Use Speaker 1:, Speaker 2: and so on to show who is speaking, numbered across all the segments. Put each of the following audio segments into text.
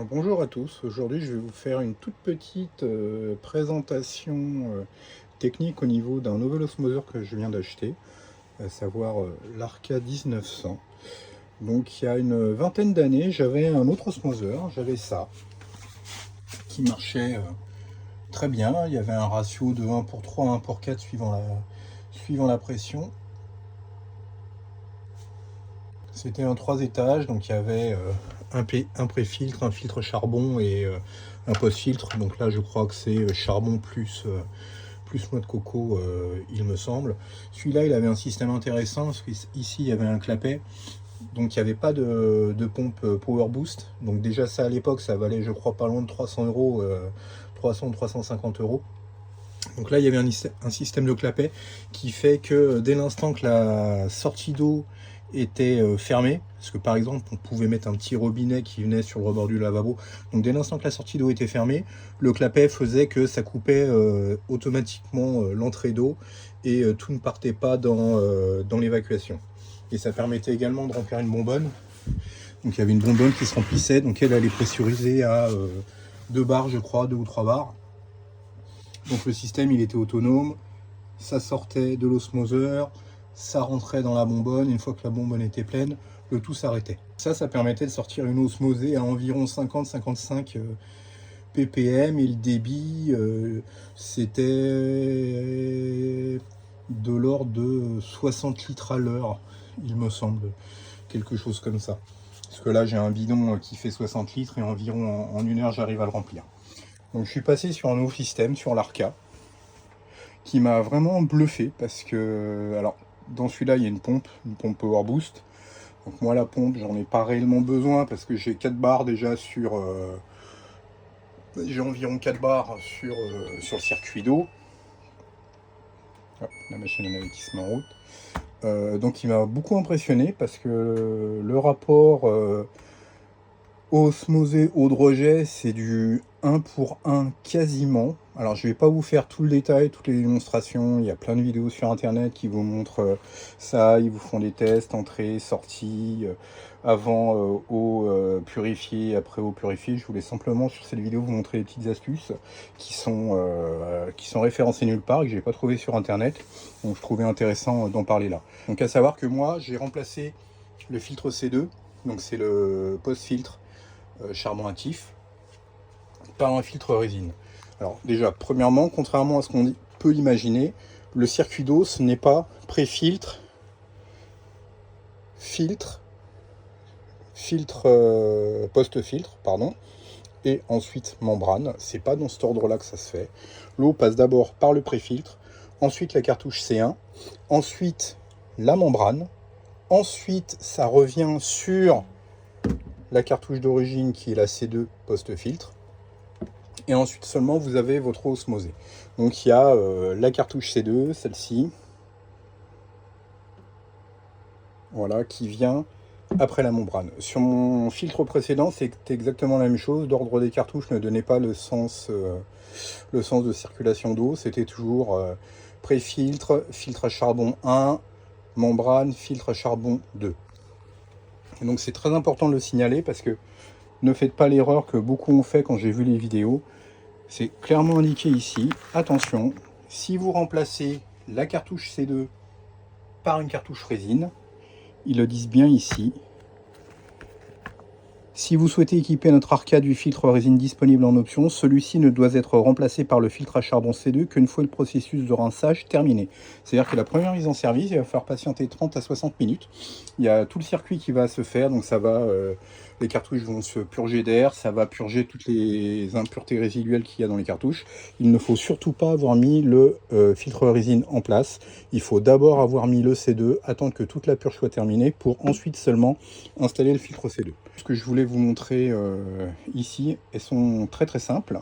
Speaker 1: Bonjour à tous, aujourd'hui je vais vous faire une toute petite présentation technique au niveau d'un nouvel osmoseur que je viens d'acheter, à savoir l'Arca 1900. Donc il y a une vingtaine d'années j'avais un autre osmoseur, j'avais ça, qui marchait très bien. Il y avait un ratio de 1 pour 3, 1 pour 4 suivant la pression. C'était un 3 étages, donc il y avait un pré-filtre, un filtre charbon et un post-filtre. Donc là je crois que c'est charbon plus noix de coco, il me semble. Celui-là il avait un système intéressant parce qu'ici il y avait un clapet, donc il n'y avait pas de pompe Power Boost. Donc déjà ça à l'époque ça valait je crois pas loin de 300 euros, 300-350 euros. Donc là il y avait un système de clapet qui fait que dès l'instant que la sortie d'eau était fermée, parce que par exemple on pouvait mettre un petit robinet qui venait sur le rebord du lavabo, donc dès l'instant que la sortie d'eau était fermée, le clapet faisait que ça coupait automatiquement l'entrée d'eau et tout ne partait pas dans l'évacuation. Et ça permettait également de remplir une bonbonne. Donc il y avait une bonbonne qui se remplissait, donc elle est pressurisée à 2 bars je crois, 2 ou 3 bars. Donc le système il était autonome, ça sortait de l'osmoseur, ça rentrait dans la bonbonne, une fois que la bonbonne était pleine, le tout s'arrêtait. Ça permettait de sortir une osmosée à environ 50-55 ppm et le débit c'était de l'ordre de 60 litres à l'heure, il me semble, quelque chose comme ça. Parce que là j'ai un bidon qui fait 60 litres et environ en 1 heure j'arrive à le remplir. Donc je suis passé sur un nouveau système, sur l'Arca, qui m'a vraiment bluffé parce que, alors, dans celui-là, il y a une pompe Power Boost. Donc moi, la pompe, j'en ai pas réellement besoin parce que j'ai 4 barres déjà sur... j'ai environ 4 barres sur le circuit d'eau. La machine à laver qui se met en route. Donc il m'a beaucoup impressionné parce que le rapport osmosé eau de rejet, c'est du 1 pour 1 quasiment. Alors je vais pas vous faire tout le détail, toutes les démonstrations, il y a plein de vidéos sur internet qui vous montrent ça, ils vous font des tests, entrée, sortie, avant eau purifiée, après eau purifiée. Je voulais simplement sur cette vidéo vous montrer des petites astuces qui sont référencées nulle part et que j'ai pas trouvé sur internet, donc je trouvais intéressant d'en parler là. Donc à savoir que moi j'ai remplacé le filtre C2, donc c'est le post-filtre charbon actif, par un filtre résine. Alors déjà, premièrement, contrairement à ce qu'on peut imaginer, le circuit d'eau, ce n'est pas pré-filtre, filtre, post-filtre, pardon, et ensuite membrane. C'est pas dans cet ordre-là que ça se fait. L'eau passe d'abord par le pré-filtre, ensuite la cartouche C1, ensuite la membrane, ensuite ça revient sur la cartouche d'origine qui est la C2 post-filtre, et ensuite seulement vous avez votre eau osmosée. Donc il y a la cartouche C2, celle-ci, voilà, qui vient après la membrane. Sur mon filtre précédent, c'était exactement la même chose. L'ordre des cartouches ne donnait pas le sens de circulation d'eau. C'était toujours pré-filtre, filtre à charbon 1, membrane, filtre à charbon 2. Et donc c'est très important de le signaler parce que ne faites pas l'erreur que beaucoup ont fait quand j'ai vu les vidéos. C'est clairement indiqué ici. Attention, si vous remplacez la cartouche C2 par une cartouche résine, ils le disent bien ici. Si vous souhaitez équiper notre Arca du filtre résine disponible en option, celui-ci ne doit être remplacé par le filtre à charbon C2 qu'une fois le processus de rinçage terminé. C'est-à-dire que la première mise en service, il va falloir patienter 30 à 60 minutes. Il y a tout le circuit qui va se faire, donc ça va, les cartouches vont se purger d'air, ça va purger toutes les impuretés résiduelles qu'il y a dans les cartouches. Il ne faut surtout pas avoir mis le filtre résine en place. Il faut d'abord avoir mis le C2, attendre que toute la purge soit terminée pour ensuite seulement installer le filtre C2. Ce que je voulais vous montrer ici, elles sont très très simples.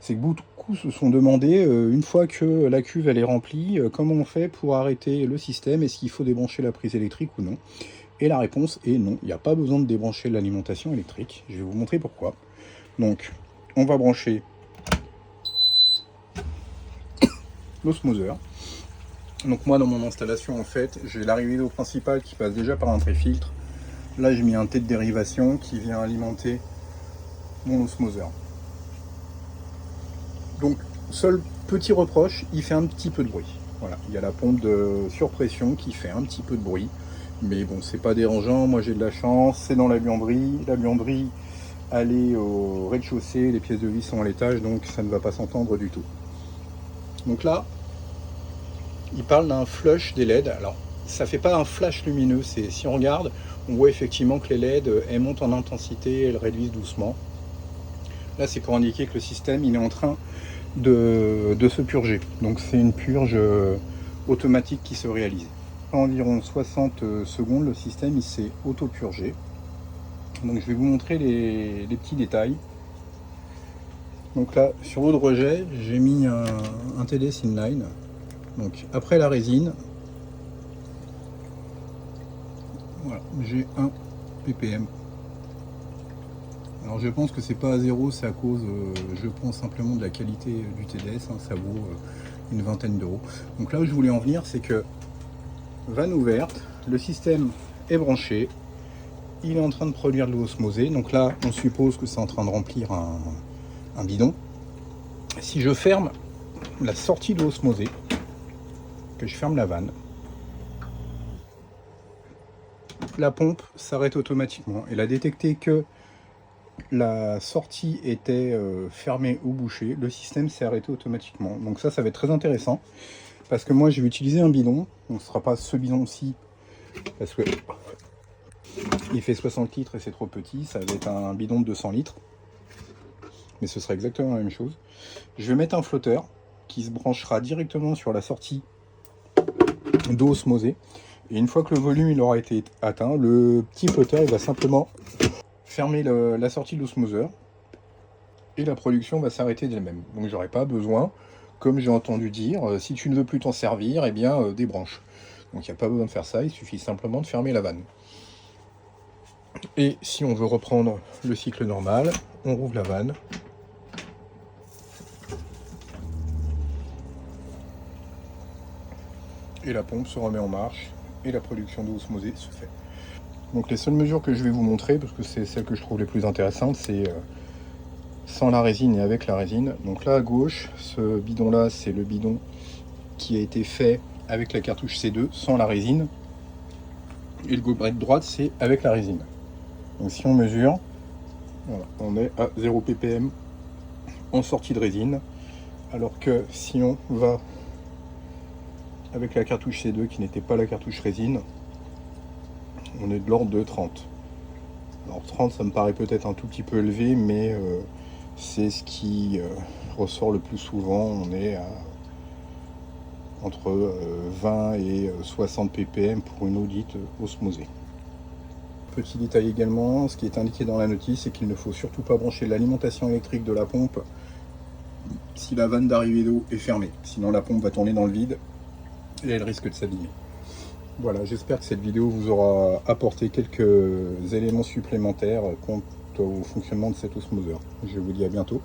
Speaker 1: C'est que beaucoup se sont demandé, une fois que la cuve elle est remplie, comment on fait pour arrêter le système, est-ce qu'il faut débrancher la prise électrique ou non? Et la réponse est non, il n'y a pas besoin de débrancher l'alimentation électrique. Je vais vous montrer pourquoi. Donc, on va brancher l'osmoseur. Donc moi dans mon installation en fait, j'ai l'arrivée d'eau principale qui passe déjà par un pré-filtre. Là j'ai mis un T de dérivation qui vient alimenter mon osmoseur. Donc, seul petit reproche, il fait un petit peu de bruit. Voilà, il y a la pompe de surpression qui fait un petit peu de bruit. Mais bon, c'est pas dérangeant, moi j'ai de la chance, c'est dans la buanderie. La buanderie, elle est au rez-de-chaussée, les pièces de vis sont à l'étage, donc ça ne va pas s'entendre du tout. Donc là, il parle d'un flush des LED. Alors, ça fait pas un flash lumineux, c'est si on regarde, on voit effectivement que les LED, elles montent en intensité, elles réduisent doucement. Là, c'est pour indiquer que le système, il est en train de se purger. Donc c'est une purge automatique qui se réalise. En environ 60 secondes, le système il s'est auto-purgé. Donc je vais vous montrer les petits détails. Donc là, sur l'eau de rejet, j'ai mis un TDS inline. Donc après la résine, voilà, j'ai 1 ppm. Alors je pense que c'est pas à 0, c'est à cause, je pense simplement de la qualité du TDS, hein, ça vaut une vingtaine d'euros. Donc là où je voulais en venir, c'est que vanne ouverte, le système est branché, il est en train de produire de l'eau osmosée. Donc là, on suppose que c'est en train de remplir un bidon. Si je ferme la sortie de l'eau osmosée, que je ferme la vanne, la pompe s'arrête automatiquement. Elle a détecté que la sortie était fermée ou bouchée, le système s'est arrêté automatiquement. Donc ça va être très intéressant, parce que moi je vais utiliser un bidon. Donc ce ne sera pas ce bidon-ci, parce que il fait 60 litres et c'est trop petit. Ça va être un bidon de 200 litres, mais ce sera exactement la même chose. Je vais mettre un flotteur qui se branchera directement sur la sortie d'eau osmosée, et une fois que le volume il aura été atteint, le petit flotteur il va simplement fermer la sortie de l'osmoseur et la production va s'arrêter d'elle-même. Donc j'aurai pas besoin, comme j'ai entendu dire, si tu ne veux plus t'en servir, eh bien débranche. Donc il n'y a pas besoin de faire ça, il suffit simplement de fermer la vanne. Et si on veut reprendre le cycle normal, on rouvre la vanne. Et la pompe se remet en marche et la production d'eau osmosée se fait. Donc les seules mesures que je vais vous montrer, parce que c'est celles que je trouve les plus intéressantes, c'est sans la résine et avec la résine. Donc là à gauche, ce bidon là, c'est le bidon qui a été fait avec la cartouche C2 sans la résine. Et le gobelet de droite, c'est avec la résine. Donc si on mesure, voilà, on est à 0 ppm en sortie de résine. Alors que si on va avec la cartouche C2 qui n'était pas la cartouche résine, on est de l'ordre de 30. Alors 30, ça me paraît peut-être un tout petit peu élevé, mais c'est ce qui ressort le plus souvent. On est à entre 20 et 60 ppm pour une eau dite osmosée. Petit détail également, ce qui est indiqué dans la notice, c'est qu'il ne faut surtout pas brancher l'alimentation électrique de la pompe si la vanne d'arrivée d'eau est fermée. Sinon la pompe va tourner dans le vide et elle risque de s'abîmer. Voilà, j'espère que cette vidéo vous aura apporté quelques éléments supplémentaires quant au fonctionnement de cet osmoseur. Je vous dis à bientôt.